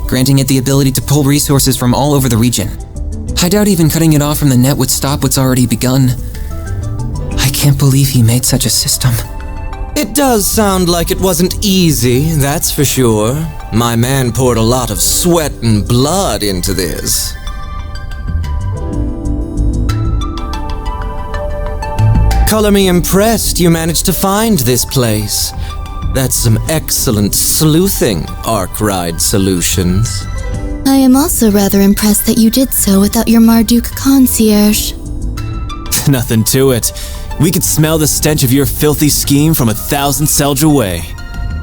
granting it the ability to pull resources from all over the region. I doubt even cutting it off from the net would stop what's already begun. I can't believe he made such a system. It does sound like it wasn't easy, that's for sure. My man poured a lot of sweat and blood into this. Color me impressed you managed to find this place. That's some excellent sleuthing, Arkwright Solutions. I am also rather impressed that you did so without your Marduk concierge. Nothing to it. We could smell the stench of your filthy scheme from 1,000 Selge away.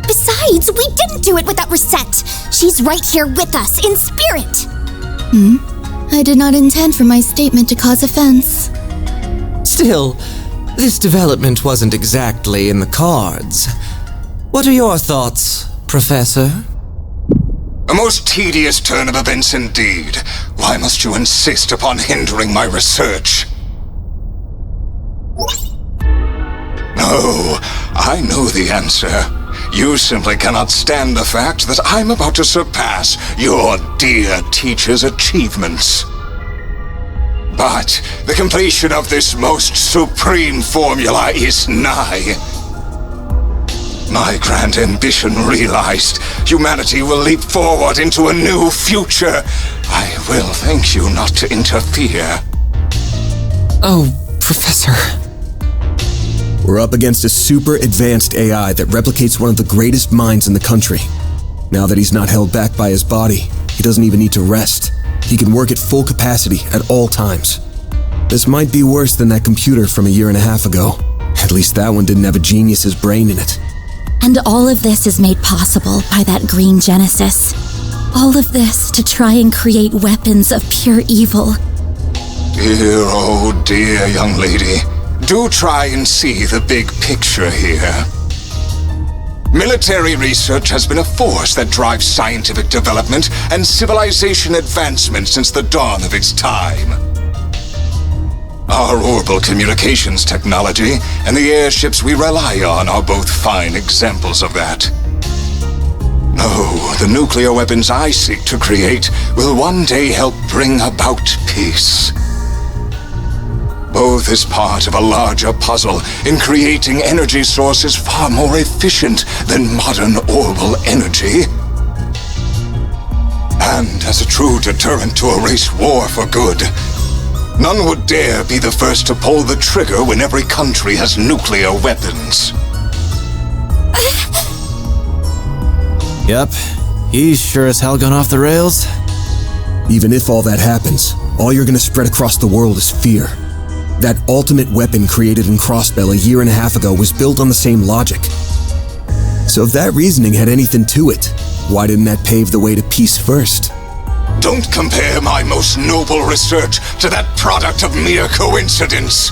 Besides, we didn't do it without Reset. She's right here with us, in spirit. I did not intend for my statement to cause offense. Still, this development wasn't exactly in the cards. What are your thoughts, Professor? A most tedious turn of events indeed. Why must you insist upon hindering my research? No, I know the answer. You simply cannot stand the fact that I'm about to surpass your dear teacher's achievements. But the completion of this most supreme formula is nigh. My grand ambition realized, humanity will leap forward into a new future. I will thank you not to interfere. Oh, Professor. We're up against a super advanced AI that replicates one of the greatest minds in the country. Now that he's not held back by his body, he doesn't even need to rest. He can work at full capacity at all times. This might be worse than that computer from 1.5 years ago. At least that one didn't have a genius's brain in it. And all of this is made possible by that green Genesis. All of this to try and create weapons of pure evil. Dear, oh dear, young lady. Do try and see the big picture here. Military research has been a force that drives scientific development and civilization advancement since the dawn of its time. Our orbital communications technology and the airships we rely on are both fine examples of that. No, the nuclear weapons I seek to create will one day help bring about peace. Both is part of a larger puzzle in creating energy sources far more efficient than modern orbital energy. And as a true deterrent to erase war for good, none would dare be the first to pull the trigger when every country has nuclear weapons. Yep, he's sure as hell gone off the rails. Even if all that happens, all you're gonna spread across the world is fear. That ultimate weapon created in Crossbell 1.5 years ago was built on the same logic. So if that reasoning had anything to it, why didn't that pave the way to peace first? Don't compare my most noble research to that product of mere coincidence.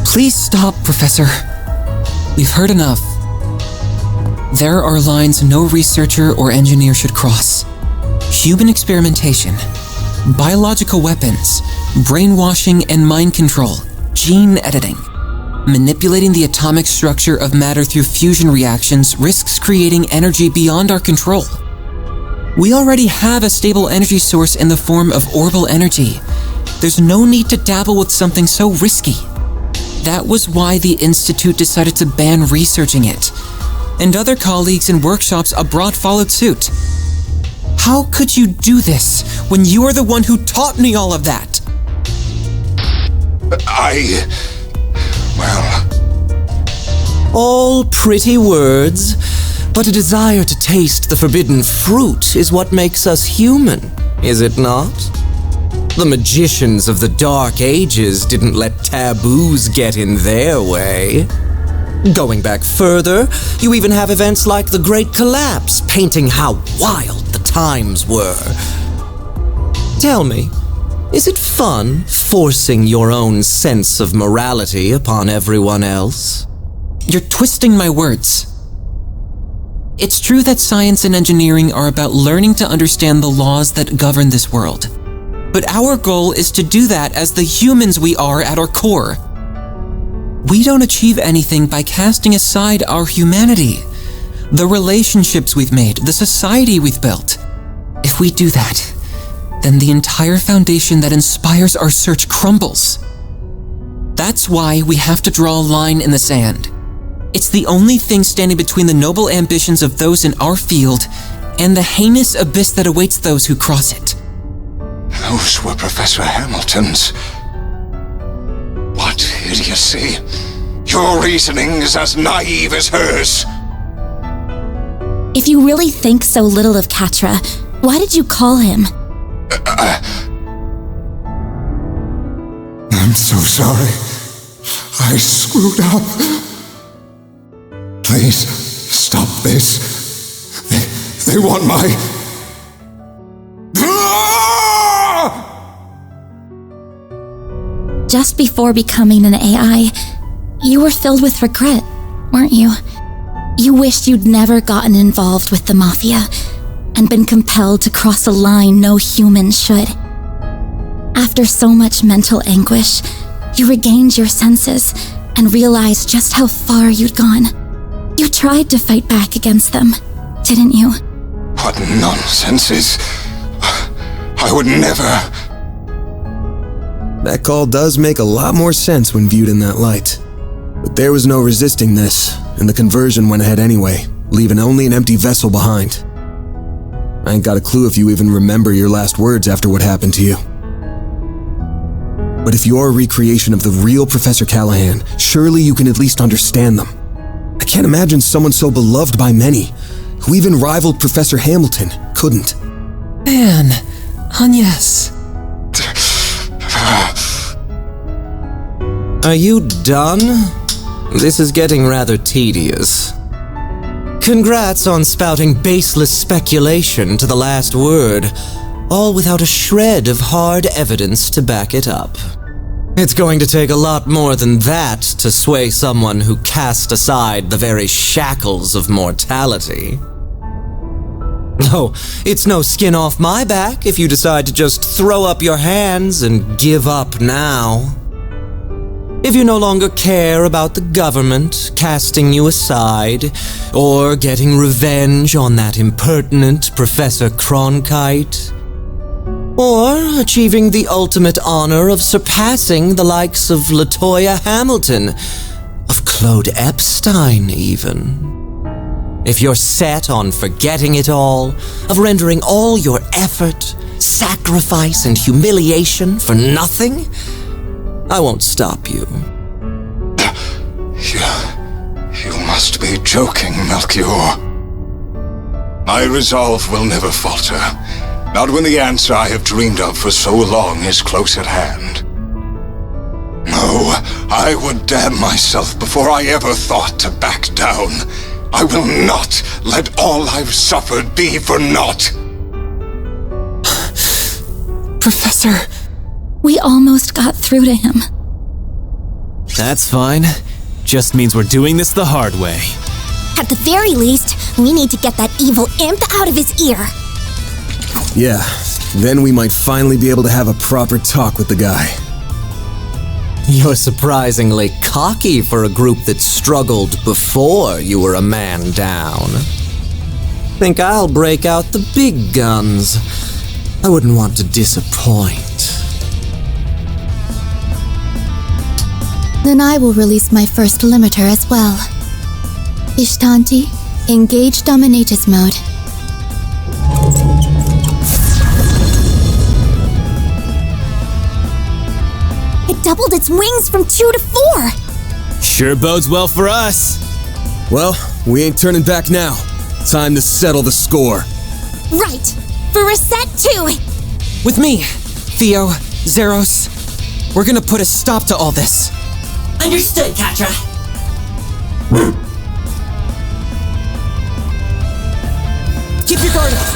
Please stop, Professor. We've heard enough. There are lines no researcher or engineer should cross. Human experimentation, biological weapons, brainwashing and mind control, gene editing. Manipulating the atomic structure of matter through fusion reactions risks creating energy beyond our control. We already have a stable energy source in the form of orbital energy. There's no need to dabble with something so risky. That was why the Institute decided to ban researching it, and other colleagues in workshops abroad followed suit. How could you do this when you are the one who taught me all of that? All pretty words, but a desire to taste the forbidden fruit is what makes us human, is it not? The magicians of the Dark Ages didn't let taboos get in their way. Going back further, you even have events like the Great Collapse painting how wild the times were. Tell me, is it fun forcing your own sense of morality upon everyone else? You're twisting my words. It's true that science and engineering are about learning to understand the laws that govern this world. But our goal is to do that as the humans we are at our core. We don't achieve anything by casting aside our humanity. the relationships we've made, the society we've built. If we do that, then the entire foundation that inspires our search crumbles. That's why we have to draw a line in the sand. It's the only thing standing between the noble ambitions of those in our field and the heinous abyss that awaits those who cross it. Those were Professor Hamilton's. What idiocy! Your reasoning is as naive as hers! If you really think so little of Katra, why did you call him? I'm so sorry. I screwed up. Please, stop this. They want my... Just before becoming an AI, you were filled with regret, weren't you? You wished you'd never gotten involved with the Mafia and been compelled to cross a line no human should. After so much mental anguish, you regained your senses and realized just how far you'd gone. You tried to fight back against them, didn't you? What nonsense. I would never... That call does make a lot more sense when viewed in that light. But there was no resisting this, and the conversion went ahead anyway, leaving only an empty vessel behind. I ain't got a clue if you even remember your last words after what happened to you. But if you're a recreation of the real Professor Callahan, surely you can at least understand them. I can't imagine someone so beloved by many, who even rivaled Professor Hamilton, couldn't. Man, Agnes. Are you done? This is getting rather tedious. Congrats on spouting baseless speculation to the last word, all without a shred of hard evidence to back it up. It's going to take a lot more than that to sway someone who cast aside the very shackles of mortality. Oh, it's no skin off my back if you decide to just throw up your hands and give up now. If you no longer care about the government casting you aside, or getting revenge on that impertinent Professor Cronkite, or achieving the ultimate honor of surpassing the likes of LaToya Hamilton, of Claude Epstein even. If you're set on forgetting it all, of rendering all your effort, sacrifice, and humiliation for nothing, I won't stop you. You must be joking, Melchior. My resolve will never falter, not when the answer I have dreamed of for so long is close at hand. No, I would damn myself before I ever thought to back down. I will not let all I've suffered be for naught. Professor... We almost got through to him. That's fine. Just means we're doing this the hard way. At the very least, we need to get that evil imp out of his ear. Yeah, then we might finally be able to have a proper talk with the guy. You're surprisingly cocky for a group that struggled before you were a man down. Think I'll break out the big guns. I wouldn't want to disappoint. Then I will release my first limiter as well. Ishtanti, engage Dominatus mode. It doubled its wings from 2 to 4. Sure bodes well for us. Well, we ain't turning back now. Time to settle the score. Right. For reset 2. With me, Theo, Zeros. We're gonna put a stop to all this. Understood, Katra. Keep your guard up.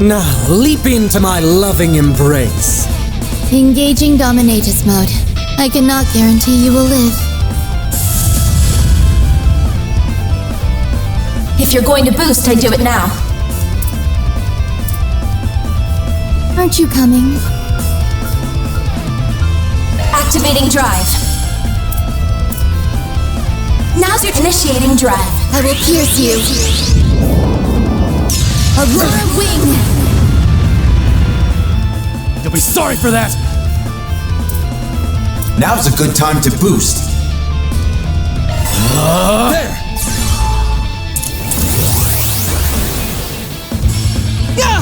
Now, leap into my loving embrace. Engaging Dominatus mode. I cannot guarantee you will live. If you're going to boost, I do it now. Aren't you coming? Activating drive. Now's your initiating drive. I will pierce you. Aurora Wing! You'll be sorry for that! Now's a good time to boost. There! Yeah!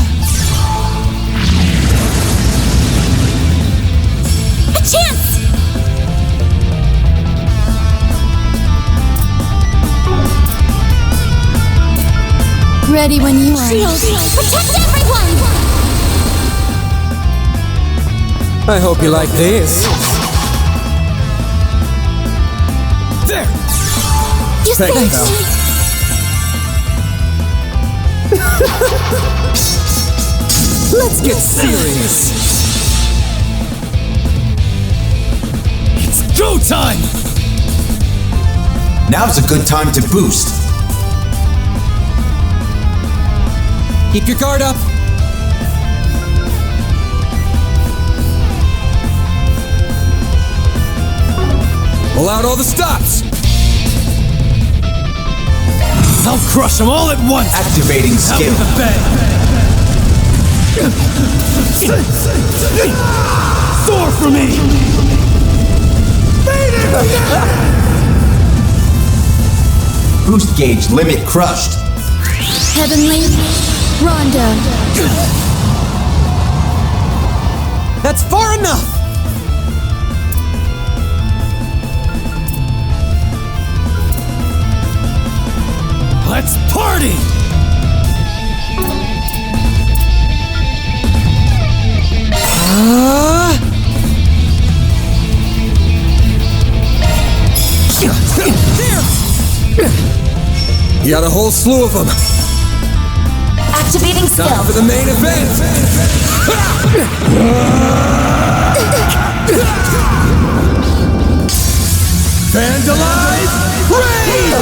A chance! Ready when you are. Shield! Protect everyone! I hope you like this. There! You saved me! Let's get serious. It's go time! Now's a good time to boost. Keep your guard up. Pull out all the stops. I'll crush them all at once! Activating Out skill. with the bang! Soar for me! Boost gauge limit crushed. Heavenly Rondo. That's far enough. Let's party! You got a whole slew of them. Activating skill. Time for the main event. Vandalize! Raid!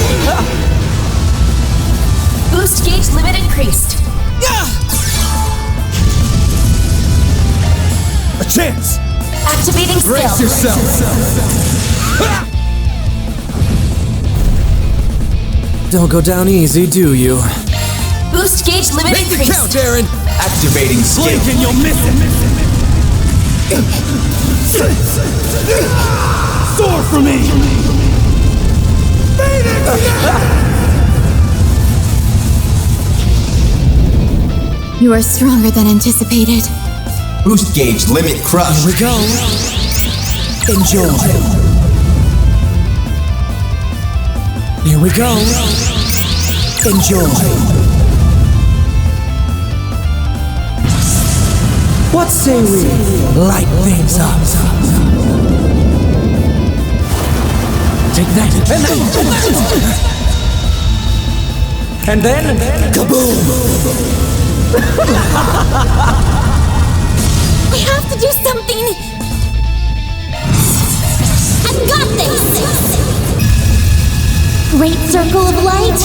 Boost gauge limit increased. A chance! Activating Brace skill. yourself. Don't go down easy, do you? Boost gauge limit Make it increased. count, Aaron. Activating skill. Blink and you'll miss it! Soar for me! You are stronger than anticipated. Boost gauge limit crushed. Here we go. Enjoy. Here we go. Enjoy. What say we light things up? Take that. And then kaboom! We have to do something! I've got this! Great circle of light!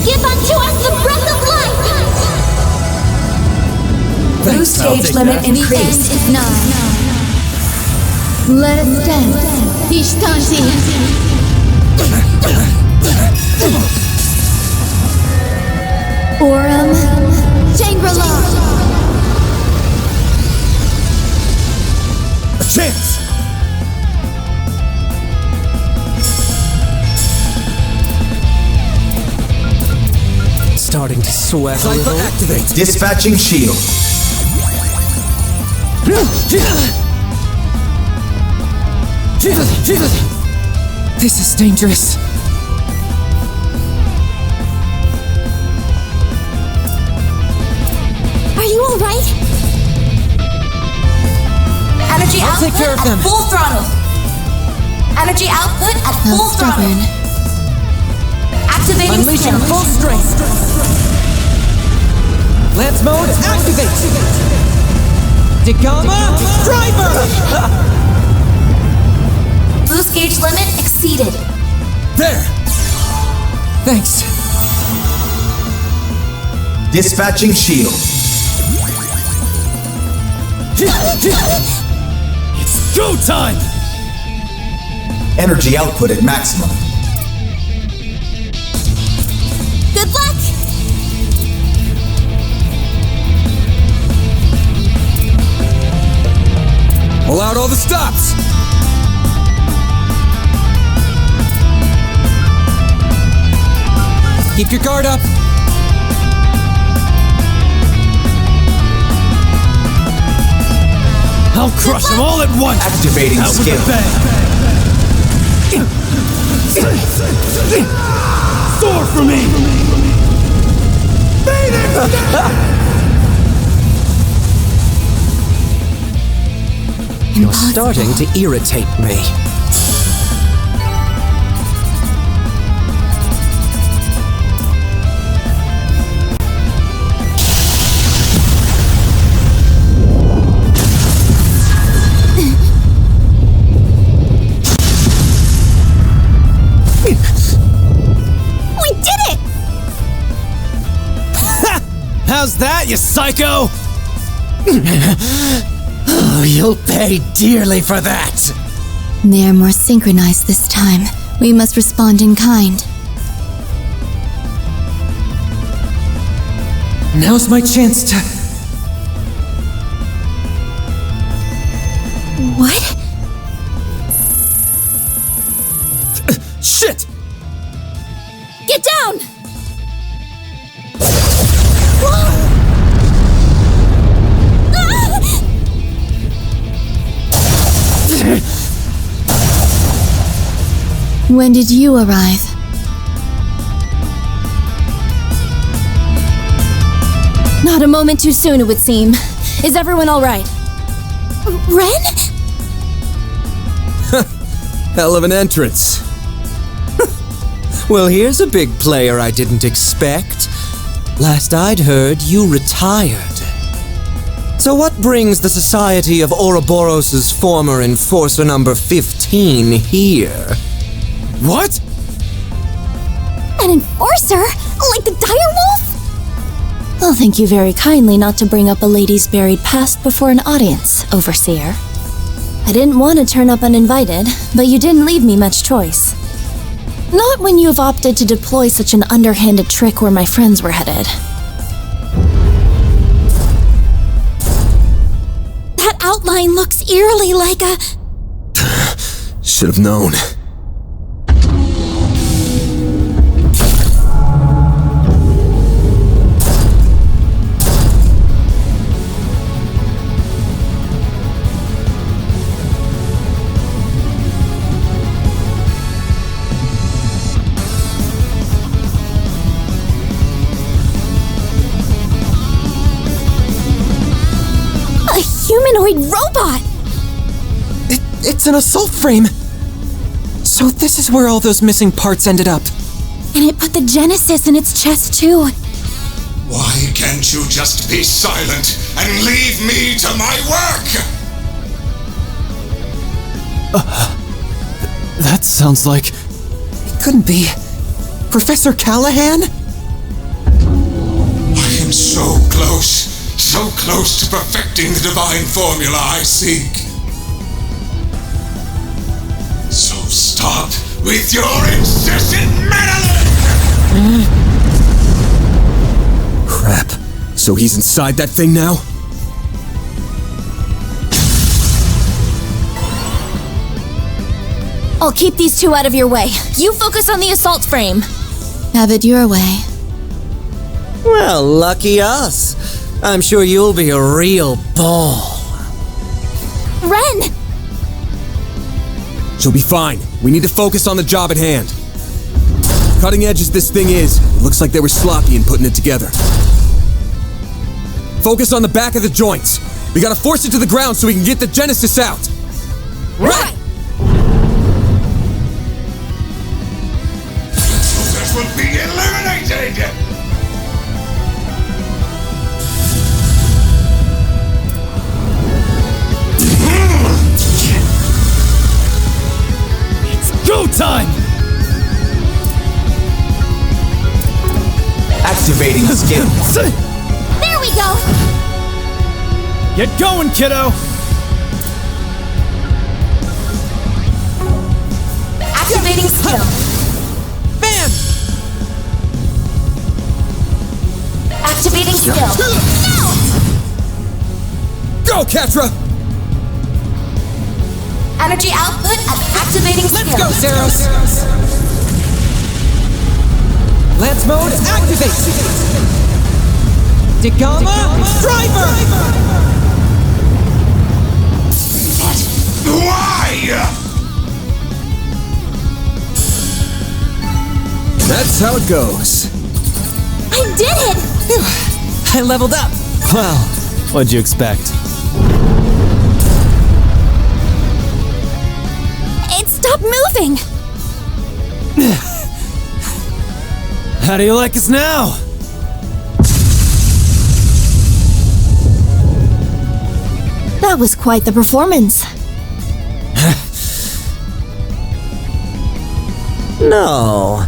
Give unto us the breath of life! Boost gauge limit The end increased. is nigh. Let us dance. Ishtanti. Aurum. Shangri-La. A chance! Starting to sweat a little. Activate. Dispatching shield. This is dangerous. Are you alright? Energy I'll take output care of at them. full throttle. Energy output at How full throttle. stubborn. Activating Unleashing skill. full strength. Lance mode activate. Degama driver. Boost gauge limit exceeded. There! Thanks. Dispatching shield. It's go time! Energy output at maximum. Good luck! Pull out all the stops! Keep your guard up. I'll crush them all at once! Activating Out with skill. a bang! Soar for me! You're starting to irritate me. We did it! How's that, you psycho? Oh, you'll pay dearly for that! They are more synchronized this time. We must respond in kind. Now's my chance to... What? Shit! Get down! When did you arrive? Not a moment too soon, it would seem. Is everyone all right? Ren? Hell of an entrance. Well, here's a big player I didn't expect. Last I'd heard, you retired. So what brings the Society of Ouroboros' former enforcer number 15 here? What? An enforcer? Like the direwolf? I'll thank you very kindly not to bring up a lady's buried past before an audience, Overseer. I didn't want to turn up uninvited, but you didn't leave me much choice. Not when you have opted to deploy such an underhanded trick where my friends were headed. That outline looks eerily like a... Should have known. humanoid robot! It's an assault frame! So this is where all those missing parts ended up. And it put the Genesis in its chest too. Why can't you just be silent and leave me to my work? That sounds like... It couldn't be. Professor Callahan? I am so close to perfecting the divine formula I seek. So stop with your incessant meddling! Crap. So he's inside that thing now? I'll keep these two out of your way. You focus on the assault frame. Have it your way. Well, lucky us. I'm sure you'll be a real ball. Ren! She'll be fine. We need to focus on the job at hand. Cutting edge as this thing is, it looks like they were sloppy in putting it together. Focus on the back of the joints. We gotta force it to the ground so we can get the Genesis out. Right! This will be eliminated! Go time! Activating skill. There we go! Get going, kiddo! Catra! Energy output at activating skill. Let's go, Zeros! Lance mode activate! Degama Driver! Why? That's how it goes. I did it! I leveled up! Well, what'd you expect? It stopped moving! How do you like us now? That was quite the performance. No,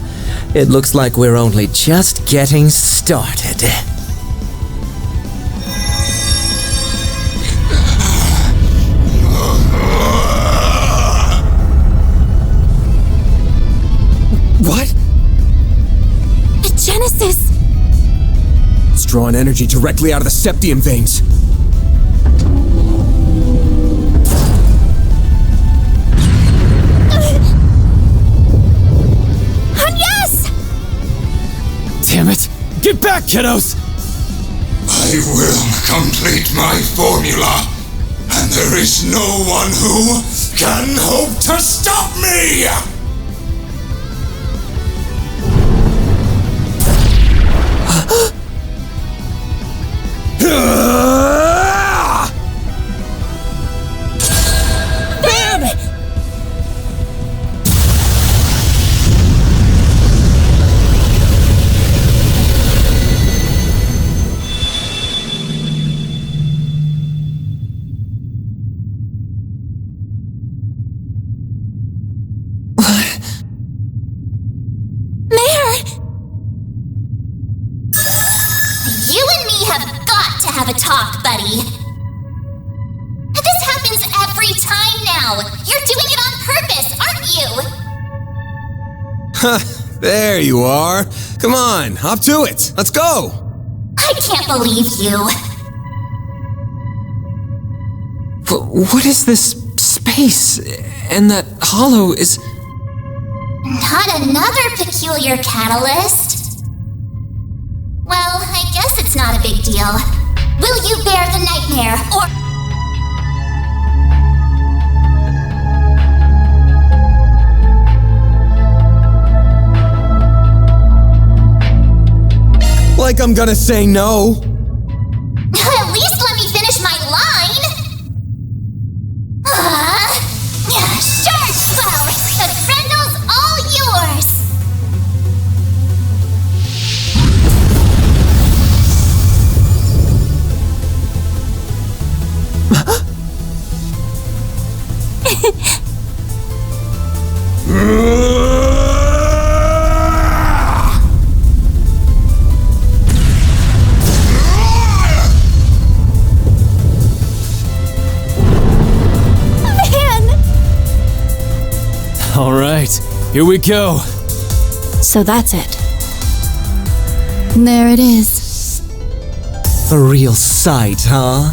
it looks like we're only just getting started. What? Genesis! It's drawing energy directly out of the septium veins. Yes! Damn it! Get back, kiddos! I will complete my formula, and there is no one who can hope to stop me! There you are. Come on, hop to it. Let's go. I can't believe you. What is this space? And that hollow is... Not another peculiar catalyst. Well, I guess it's not a big deal. Will you bear the nightmare, or... Like I'm gonna say no. At least let me finish my line! Sure, Swell! The Frendle's all yours! All right, here we go. So that's it. There it is. A real sight, huh?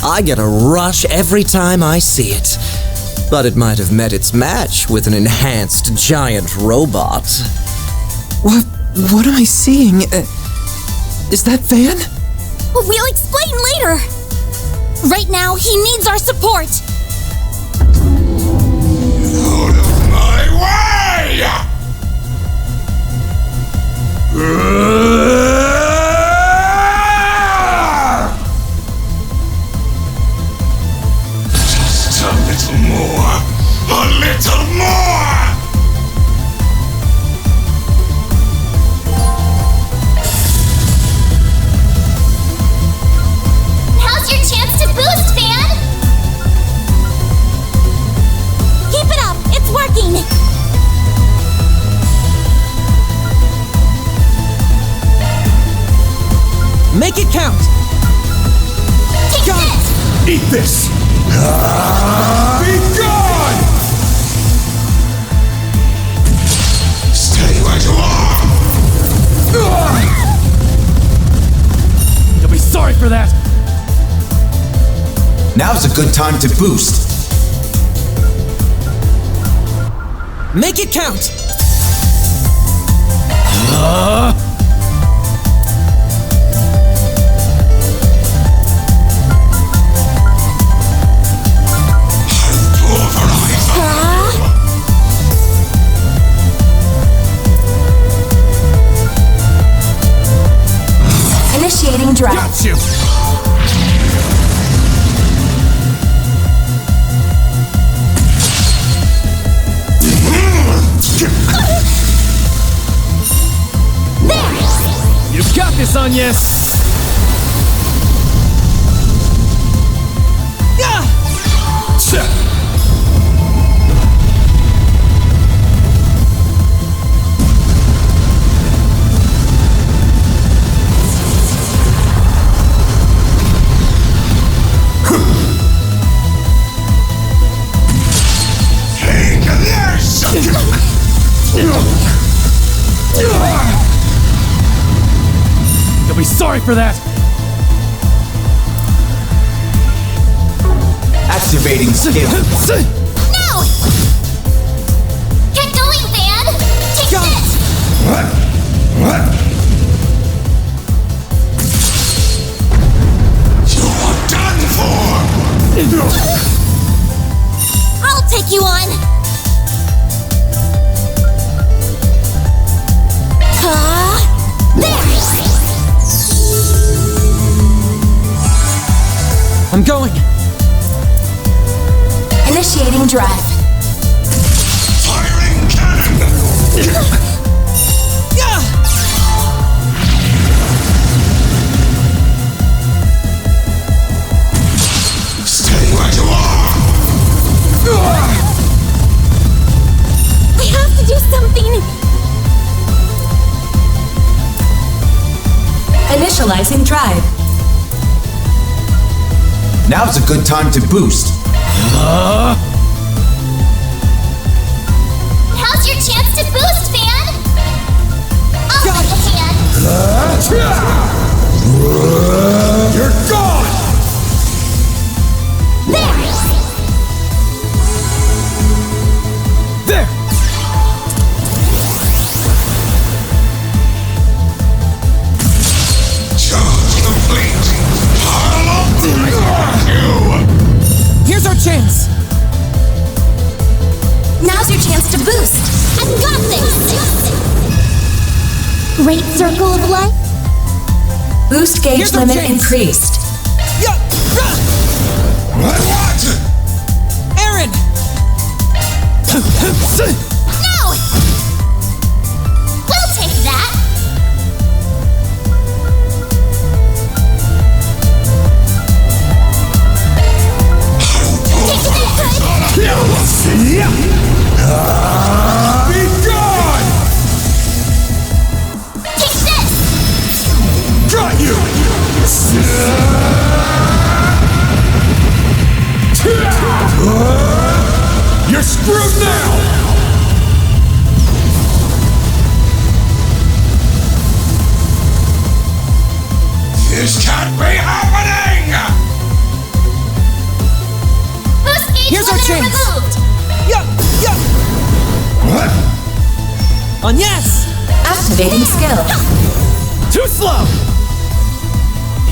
I get a rush every time I see it. But it might have met its match with an enhanced giant robot. What am I seeing? Is that Van? We'll explain later. Right now, he needs our support. Out of my way! Just a little more. A little more! Now's your chance to boost, Van! Keep it up. It's working. Make it count! Take this! Eat this! Be gone! Stay where you are! You'll be sorry for that! Now's a good time to boost. Make it count! Initiating drive. Got you! You've got this, Anya! You'll be sorry for that! Activating skill. No! Get going, Van! Take this! You're done for! I'll take you on! There! I'm going! Initiating drive. Firing cannon! Stay where you are! We have to do something! Initializing drive. Now's a good time to boost. How's your chance to boost, Van? I'll give a hand. You're gone! There! There! Charge complete! Pile up! You! Here's our chance! Now's your chance to boost! I've got this! Great circle of life? Boost gauge Here's our limit chance. increased. What? Aaron! No! We'll take that! Take that, Be gone! Take this! Got you! You're screwed now! This can't be happening! Boost gauge Here's our limiter chance. removed! What? On yes! Activating skill. Too slow!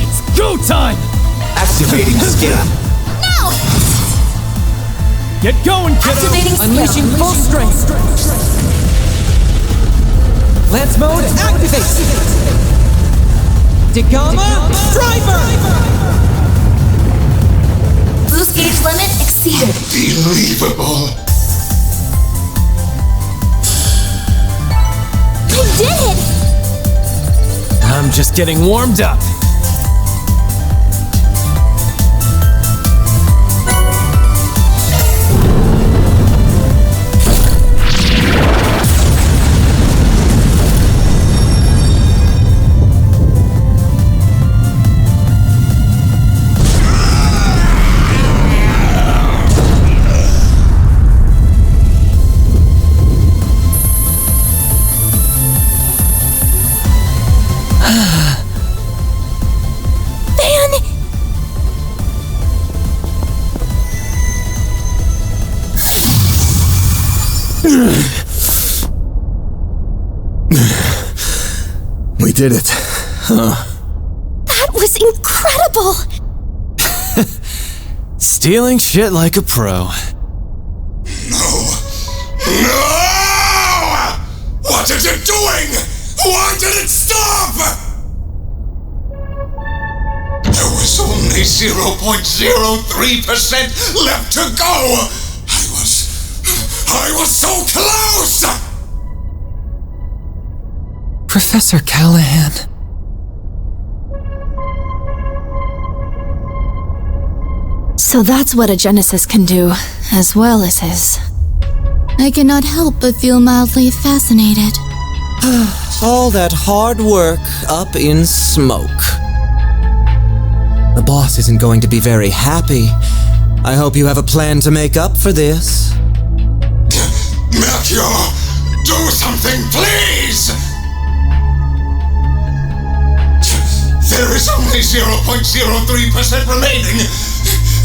It's go time! Activating skill. No! Get going, kiddo! Activating Unleashing skill. full strength! Lance mode activate! Degama driver! Boost gauge limit exceeded. Unbelievable! I did it! I'm just getting warmed up. We did it. Huh. That was incredible! Stealing shit like a pro. No! What is it doing? Why did it stop? There was only 0.03% left to go! I was so close! Professor Callahan. So that's what a Genesis can do, as well as his. I cannot help but feel mildly fascinated. All that hard work up in smoke. The boss isn't going to be very happy. I hope you have a plan to make up for this. Melchior, do something, please! There is only 0.03% remaining.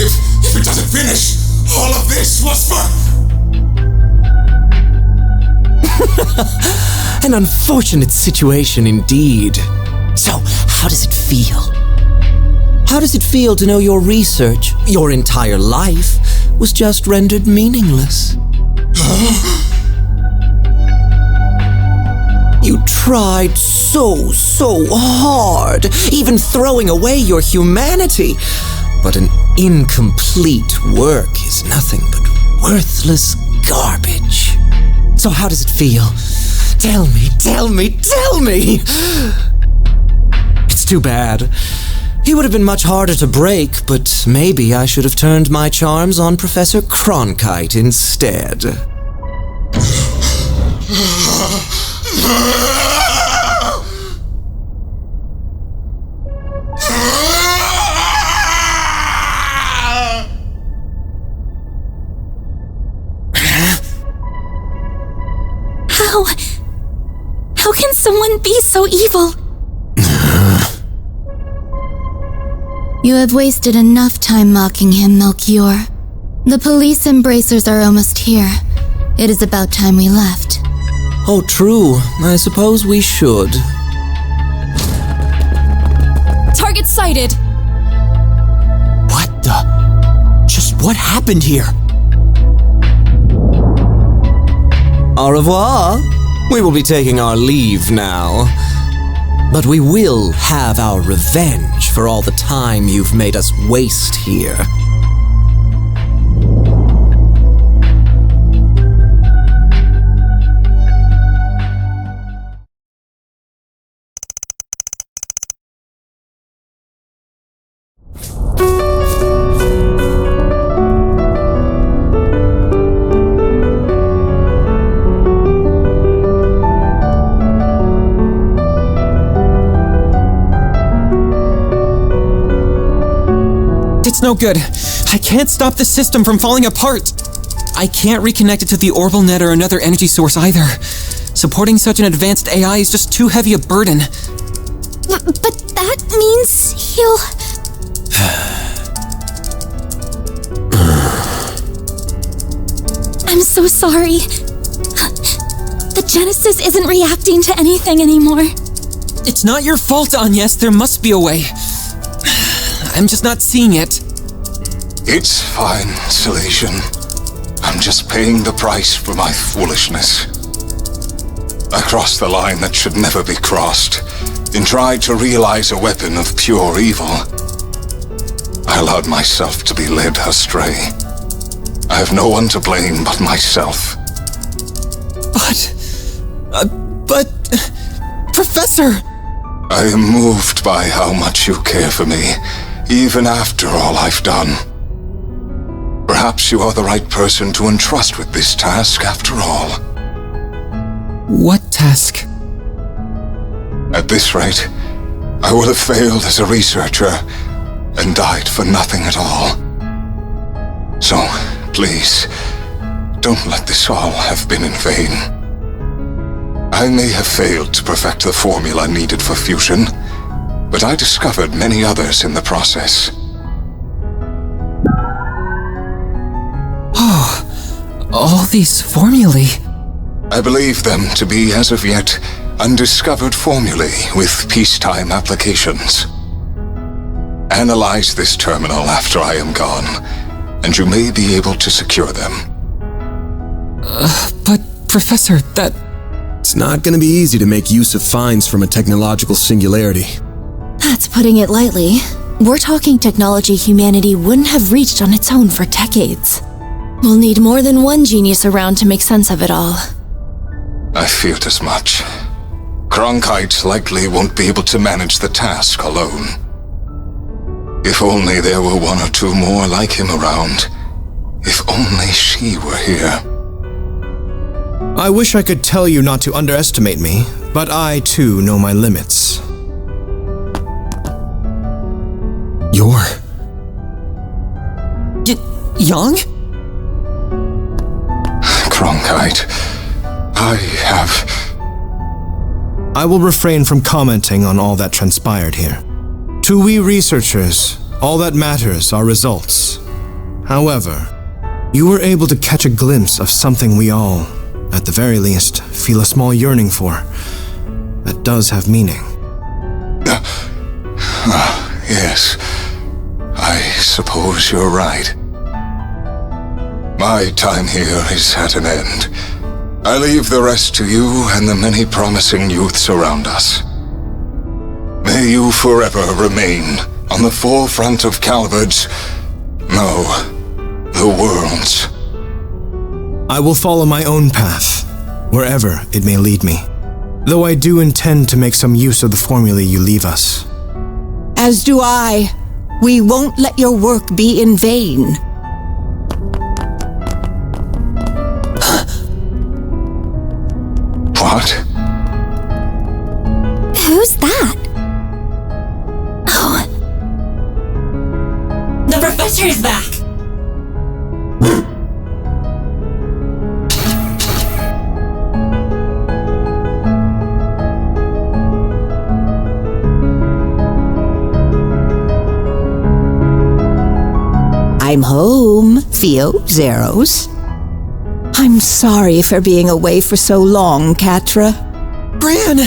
If it doesn't finish, all of this was for... An unfortunate situation indeed. So, how does it feel? How does it feel to know your research, your entire life, was just rendered meaningless? You tried so hard, even throwing away your humanity. But an incomplete work is nothing but worthless garbage. So how does it feel? Tell me. It's too bad. He would have been much harder to break, but maybe I should have turned my charms on Professor Cronkite instead. How can someone be so evil? You have wasted enough time mocking him, Melchior. The police embracers are almost here. It is about time we left. Oh, true. I suppose we should. Target sighted! What the? Just what happened here? Au revoir. We will be taking our leave now. But we will have our revenge for all the time you've made us waste here. It's no good. I can't stop the system from falling apart. I can't reconnect it to the orbital net or another energy source either. Supporting such an advanced AI is just too heavy a burden. But that means he'll... I'm so sorry. The Genesis isn't reacting to anything anymore. It's not your fault, Agnes. There must be a way. I'm just not seeing it. It's fine, Salesian. I'm just paying the price for my foolishness. I crossed the line that should never be crossed, and tried to realize a weapon of pure evil. I allowed myself to be led astray. I have no one to blame but myself. But... Professor! I am moved by how much you care for me, even after all I've done. Perhaps you are the right person to entrust with this task after all. What task? At this rate, I will have failed as a researcher and died for nothing at all. So, please, don't let this all have been in vain. I may have failed to perfect the formula needed for fusion, but I discovered many others in the process. Oh, all these formulae. I believe them to be, as of yet, undiscovered formulae with peacetime applications. Analyze this terminal after I am gone, and you may be able to secure them. But, Professor, that... It's not gonna be easy to make use of finds from a technological singularity. That's putting it lightly. We're talking technology humanity wouldn't have reached on its own for decades. We'll need more than one genius around to make sense of it all. I feared as much. Cronkite likely won't be able to manage the task alone. If only there were one or two more like him around. If only she were here. I wish I could tell you not to underestimate me, but I too know my limits. You're... young? Cronkite, I will refrain from commenting on all that transpired here. To we researchers, all that matters are results. However, you were able to catch a glimpse of something we all, at the very least, feel a small yearning for. That does have meaning. Yes, I suppose you're right. My time here is at an end. I leave the rest to you and the many promising youths around us. May you forever remain on the forefront of Calvard's, no, the world's. I will follow my own path, wherever it may lead me, though I do intend to make some use of the formulae you leave us. As do I. We won't let your work be in vain. What? Who's that? Oh. The professor is back! I'm home, Theo Zeros. I'm sorry for being away for so long, Catra. Bran!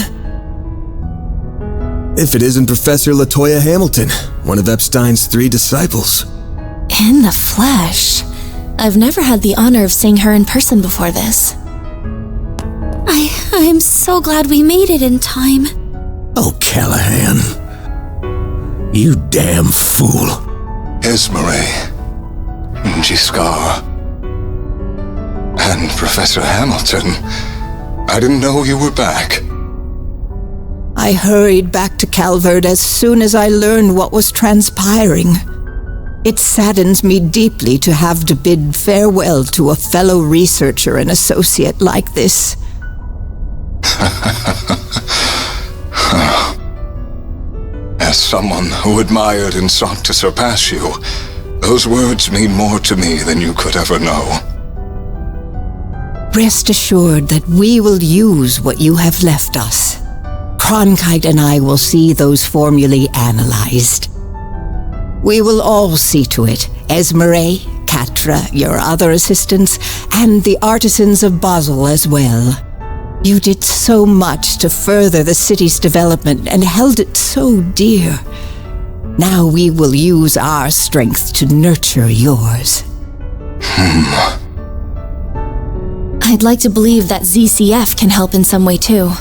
If it isn't Professor LaToya Hamilton, one of Epstein's 3 disciples. In the flesh. I've never had the honor of seeing her in person before this. I'm so glad we made it in time. Oh, Callahan. You damn fool. Esmeralda, Giscard, and Professor Hamilton. I didn't know you were back. I hurried back to Calvard as soon as I learned what was transpiring. It saddens me deeply to have to bid farewell to a fellow researcher and associate like this. As someone who admired and sought to surpass you, those words mean more to me than you could ever know. Rest assured that we will use what you have left us. Cronkite and I will see those formulae analyzed. We will all see to it, Esmeralda, Catra, your other assistants, and the artisans of Basel as well. You did so much to further the city's development and held it so dear. Now we will use our strength to nurture yours. I'd like to believe that ZCF can help in some way too.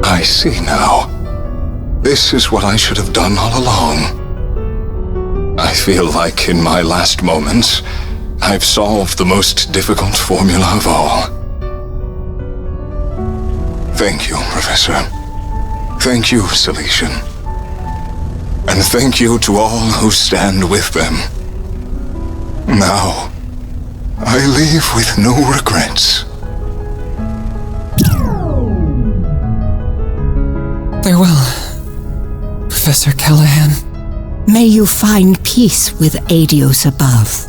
I see now. This is what I should have done all along. I feel like in my last moments, I've solved the most difficult formula of all. Thank you, Professor. Thank you, Salesian. And thank you to all who stand with them. Now, I leave with no regrets. Farewell, Professor Callahan. May you find peace with Adios above.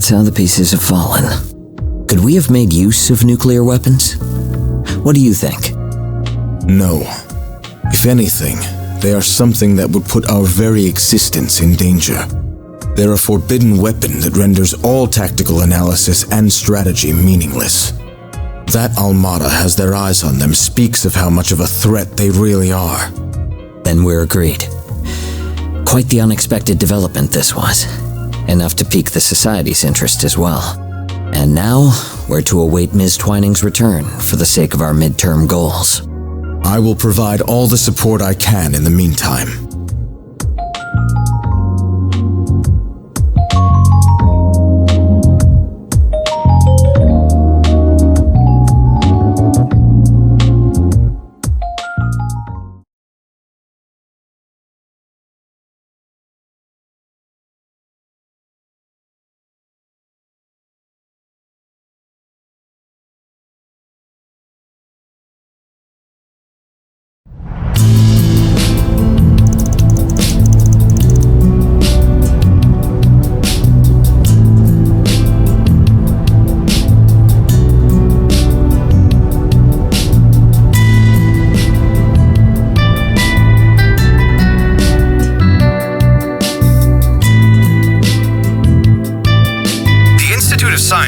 That's how the pieces have fallen. Could we have made use of nuclear weapons? What do you think? No. If anything, they are something that would put our very existence in danger. They're a forbidden weapon that renders all tactical analysis and strategy meaningless. That Almada has their eyes on them speaks of how much of a threat they really are. Then we're agreed. Quite the unexpected development this was. Enough to pique the Society's interest as well. And now, we're to await Ms. Twining's return for the sake of our midterm goals. I will provide all the support I can in the meantime.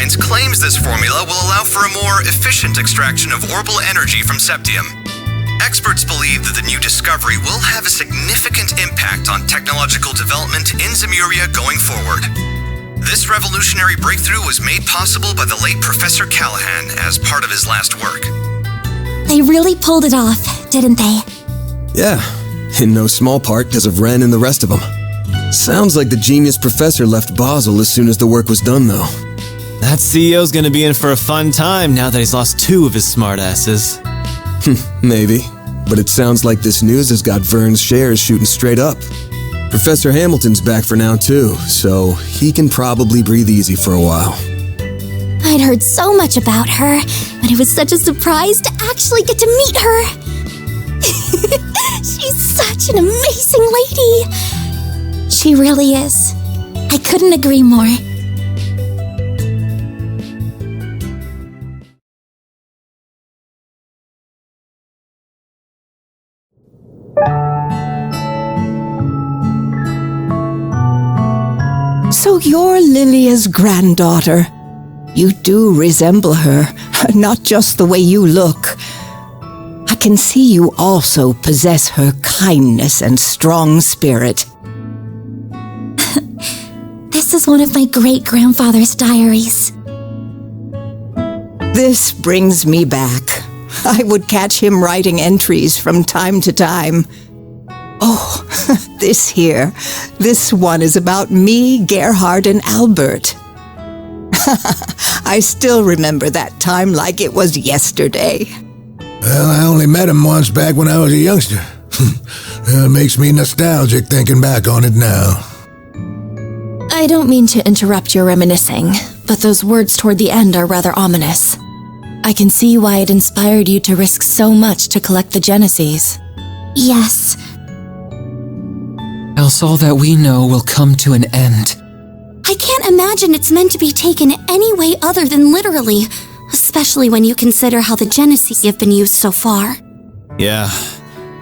Claims this formula will allow for a more efficient extraction of orbital energy from septium. Experts believe that the new discovery will have a significant impact on technological development in Zemuria going forward. This revolutionary breakthrough was made possible by the late Professor Callahan as part of his last work. They really pulled it off, didn't they? Yeah, in no small part because of Ren and the rest of them. Sounds like the genius professor left Basel as soon as the work was done, though. That CEO's gonna be in for a fun time now that he's lost 2 of his smartasses. Maybe, but it sounds like this news has got Vern's shares shooting straight up. Professor Hamilton's back for now too, so he can probably breathe easy for a while. I'd heard so much about her, but it was such a surprise to actually get to meet her. She's such an amazing lady. She really is. I couldn't agree more. So you're Lilia's granddaughter. You do resemble her, not just the way you look. I can see you also possess her kindness and strong spirit. This is one of my great-grandfather's diaries. This brings me back. I would catch him writing entries from time to time. Oh, this one is about me, Gerhard, and Albert. I still remember that time like it was yesterday. Well, I only met him once back when I was a youngster. It makes me nostalgic thinking back on it now. I don't mean to interrupt your reminiscing, but those words toward the end are rather ominous. I can see why it inspired you to risk so much to collect the Genesis. Yes. Else all that we know will come to an end. I can't imagine it's meant to be taken any way other than literally, especially when you consider how the Genesis have been used so far. Yeah,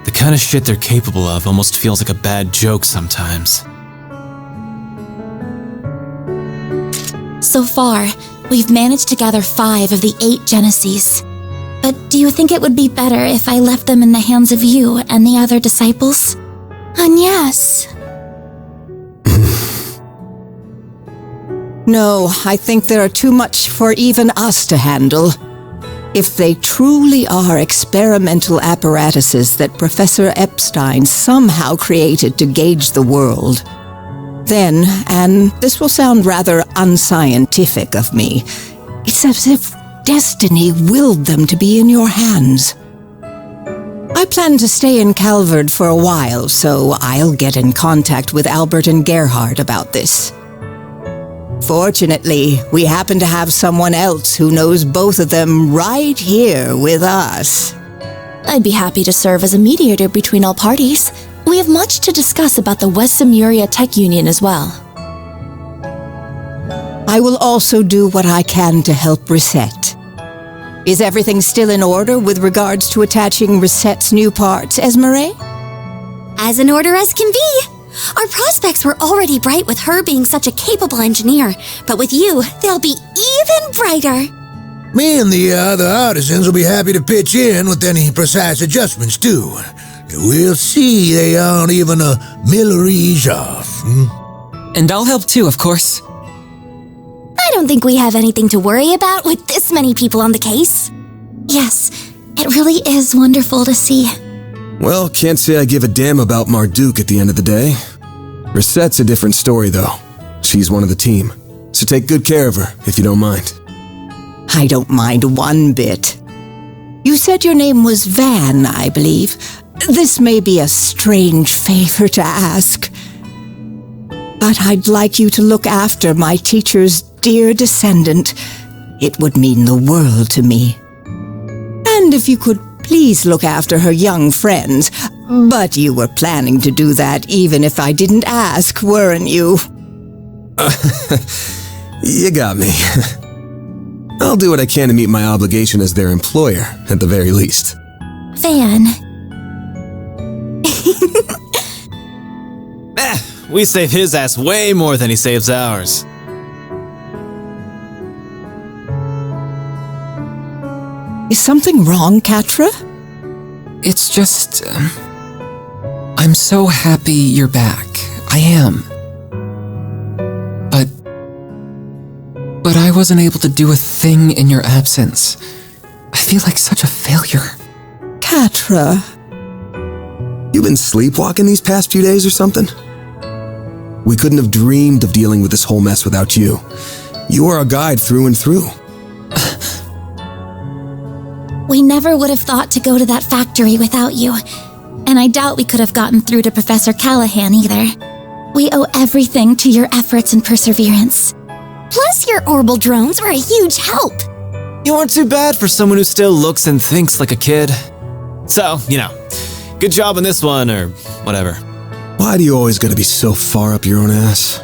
the kind of shit they're capable of almost feels like a bad joke sometimes. So far, we've managed to gather 5 of the 8 Genesis. But do you think it would be better if I left them in the hands of you and the other disciples? Yes. No, I think they are too much for even us to handle. If they truly are experimental apparatuses that Professor Epstein somehow created to gauge the world, then, and this will sound rather unscientific of me, it's as if destiny willed them to be in your hands. I plan to stay in Calvard for a while, so I'll get in contact with Albert and Gerhard about this. Fortunately, we happen to have someone else who knows both of them right here with us. I'd be happy to serve as a mediator between all parties. We have much to discuss about the West Zemuria Tech Union as well. I I will also do what I can to help Reset. Is everything still in order with regards to attaching Reset's new parts, Esmeralda? As in order as can be. Our prospects were already bright with her being such a capable engineer, but with you, they'll be even brighter. Me and the other artisans will be happy to pitch in with any precise adjustments, too. We'll see they aren't even a millirige off. And I'll help too, of course. I don't think we have anything to worry about with this many people on the case. Yes, it really is wonderful to see. Well, can't say I give a damn about Marduk at the end of the day. Reset's a different story, though. She's one of the team. So take good care of her, if you don't mind. I don't mind one bit. You said your name was Van, I believe. This may be a strange favor to ask, but I'd like you to look after my teacher's dear descendant. It would mean the world to me. And if you could please look after her young friends. But you were planning to do that even if I didn't ask, weren't you? You got me. I'll do what I can to meet my obligation as their employer, at the very least. Van. We save his ass way more than he saves ours. Is something wrong, Katra? It's just... I'm so happy you're back. I am. But I wasn't able to do a thing in your absence. I feel like such a failure. Katra. You been sleepwalking these past few days or something? We couldn't have dreamed of dealing with this whole mess without you. You are a guide through and through. We never would have thought to go to that factory without you. And I doubt we could have gotten through to Professor Callahan either. We owe everything to your efforts and perseverance. Plus, your orbital drones were a huge help. You weren't too bad for someone who still looks and thinks like a kid. So, good job on this one, or whatever. Why do you always gotta be so far up your own ass?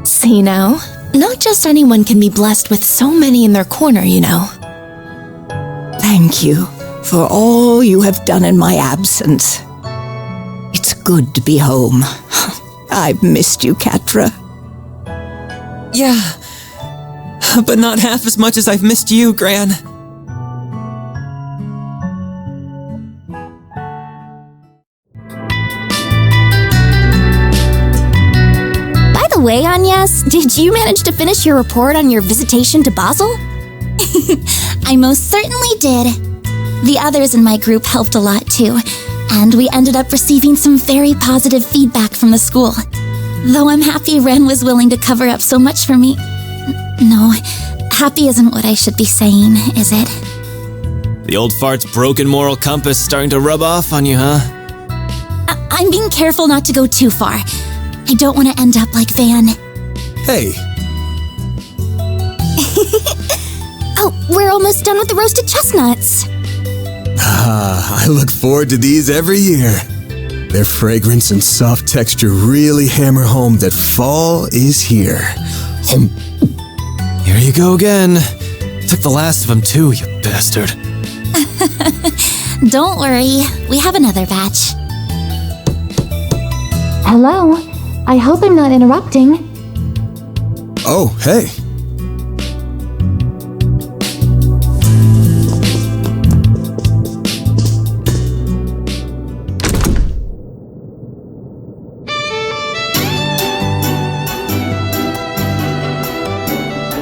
See now? Not just anyone can be blessed with so many in their corner, you know. Thank you for all you have done in my absence. It's good to be home. I've missed you, Katra. Yeah, but not half as much as I've missed you, Gran. By the way, Agnes, did you manage to finish your report on your visitation to Basel? I most certainly did. The others in my group helped a lot too, and we ended up receiving some very positive feedback from the school. Though I'm happy Ren was willing to cover up so much for me. No, happy isn't what I should be saying, is it? The old fart's broken moral compass starting to rub off on you, huh? I'm being careful not to go too far. I don't want to end up like Van. Hey. Oh, we're almost done with the roasted chestnuts. I look forward to these every year. Their fragrance and soft texture really hammer home that fall is here. Here you go again. Took the last of them too, you bastard. Don't worry, we have another batch. Hello, I hope I'm not interrupting. Oh, hey.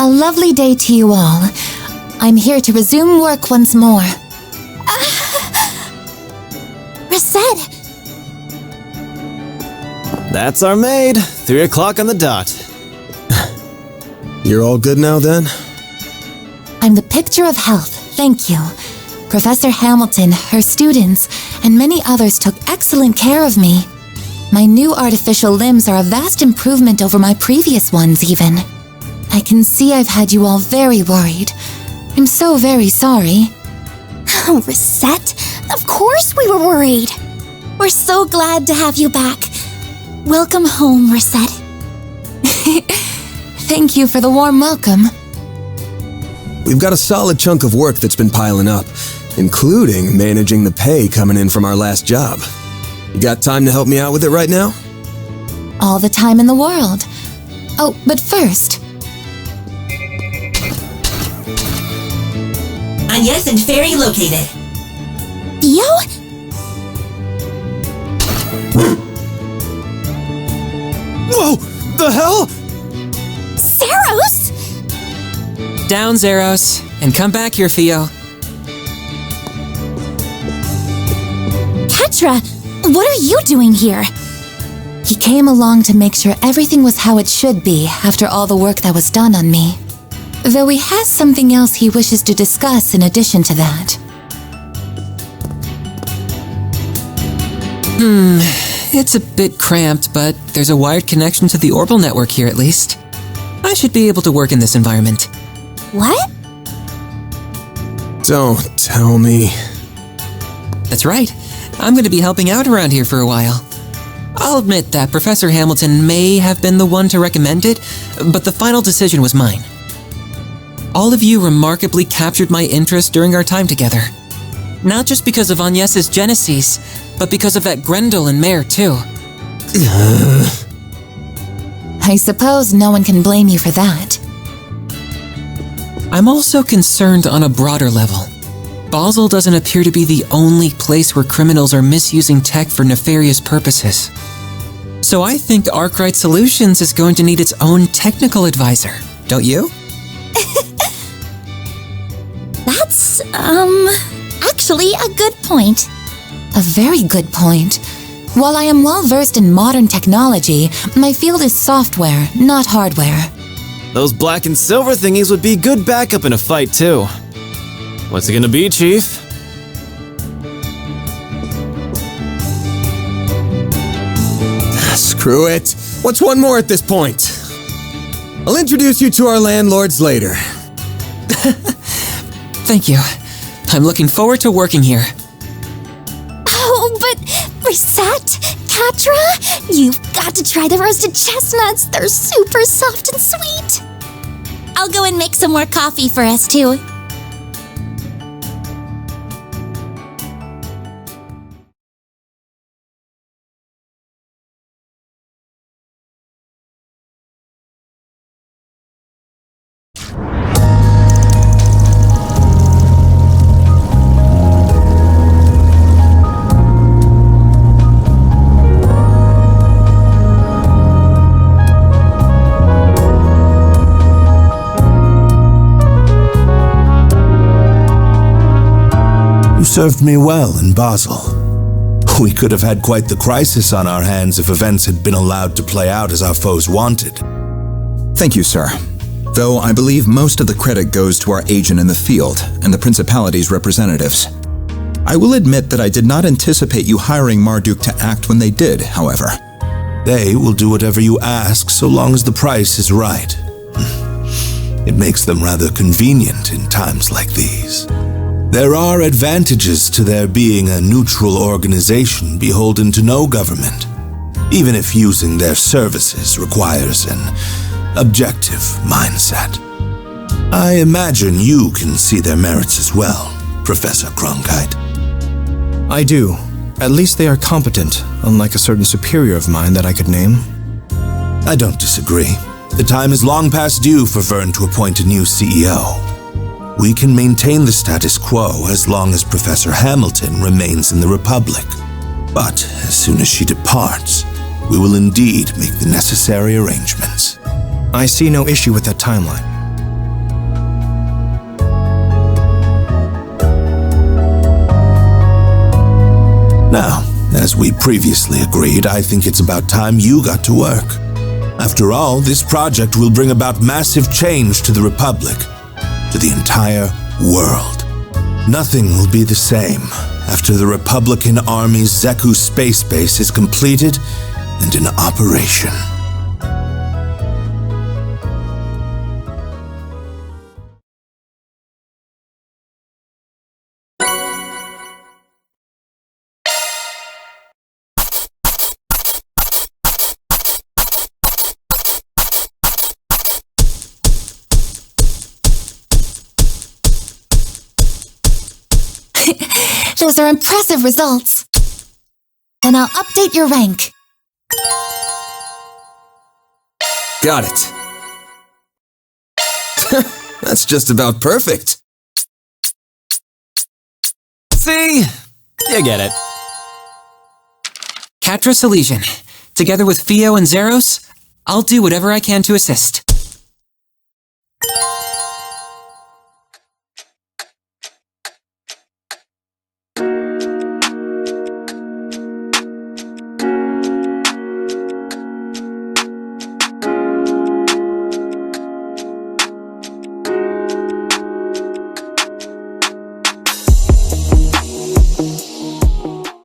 A lovely day to you all. I'm here to resume work once more. Reset! That's our maid. 3 o'clock on the dot. You're all good now, then? I'm the picture of health, thank you. Professor Hamilton, her students, and many others took excellent care of me. My new artificial limbs are a vast improvement over my previous ones, even. I can see I've had you all very worried. I'm so very sorry. Oh, Reset, of course we were worried. We're so glad to have you back. Welcome home, Reset. Thank you for the warm welcome. We've got a solid chunk of work that's been piling up, including managing the pay coming in from our last job. You got time to help me out with it right now? All the time in the world. Oh, but first... NIS and Ferry located. Theo? Whoa! The hell? Zeros? Down, Zeros, and come back here, Theo. Ketra, what are you doing here? He came along to make sure everything was how it should be after all the work that was done on me. Though he has something else he wishes to discuss in addition to that. It's a bit cramped, but there's a wired connection to the orbital network here at least. I should be able to work in this environment. What? Don't tell me. That's right. I'm going to be helping out around here for a while. I'll admit that Professor Hamilton may have been the one to recommend it, but the final decision was mine. All of you remarkably captured my interest during our time together. Not just because of Agnes's Genesis, but because of that Grendel and Mare, too. I suppose no one can blame you for that. I'm also concerned on a broader level. Basel doesn't appear to be the only place where criminals are misusing tech for nefarious purposes. So I think Arkwright Solutions is going to need its own technical advisor, don't you? That's, actually a good point. A very good point. While I am well versed in modern technology, my field is software, not hardware. Those black and silver thingies would be good backup in a fight, too. What's it gonna be, Chief? Screw it. What's one more at this point? I'll introduce you to our landlords later. Thank you. I'm looking forward to working here. Oh, but Reset, Katra, you've got to try the roasted chestnuts. They're super soft and sweet. I'll go and make some more coffee for us, too. Served me well in Basel. We could have had quite the crisis on our hands if events had been allowed to play out as our foes wanted. Thank you, sir. Though I believe most of the credit goes to our agent in the field and the Principality's representatives. I will admit that I did not anticipate you hiring Marduk to act when they did, however. They will do whatever you ask so long as the price is right. It makes them rather convenient in times like these. There are advantages to their being a neutral organization beholden to no government, even if using their services requires an objective mindset. I imagine you can see their merits as well, Professor Cronkite. I do. At least they are competent, unlike a certain superior of mine that I could name. I don't disagree. The time is long past due for Vern to appoint a new CEO. We can maintain the status quo as long as Professor Hamilton remains in the Republic. But as soon as she departs, we will indeed make the necessary arrangements. I see no issue with that timeline. Now, as we previously agreed, I think it's about time you got to work. After all, this project will bring about massive change to the Republic, to the entire world. Nothing will be the same after the Republican Army's Zeku space base is completed and in operation. Those are impressive results. Then I'll update your rank. Got it. That's just about perfect. See? You get it. Catra Silesian, together with Fio and Zeros, I'll do whatever I can to assist.